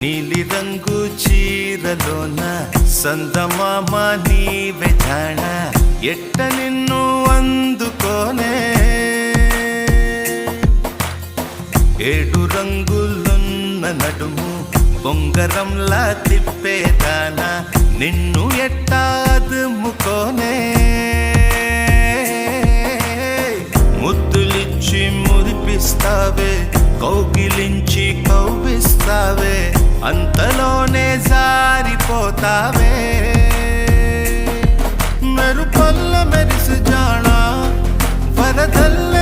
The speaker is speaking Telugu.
నీలి రంగు చీరలోన సందమామ నీవే జాణ ఎట్ట నిన్ను అందుకోనే ఏడు రంగులున్న నడుము బొంగరంలా తిప్పేదానా నిన్ను ఎట్టా అదుముకోనే ముద్దులిచ్చి మురిపిస్తావే కౌగిలించి కౌగిస్తావే అంతలోనే జారిపోతావే మెరుపల్ల మెరిసి జాణ వరదల్ల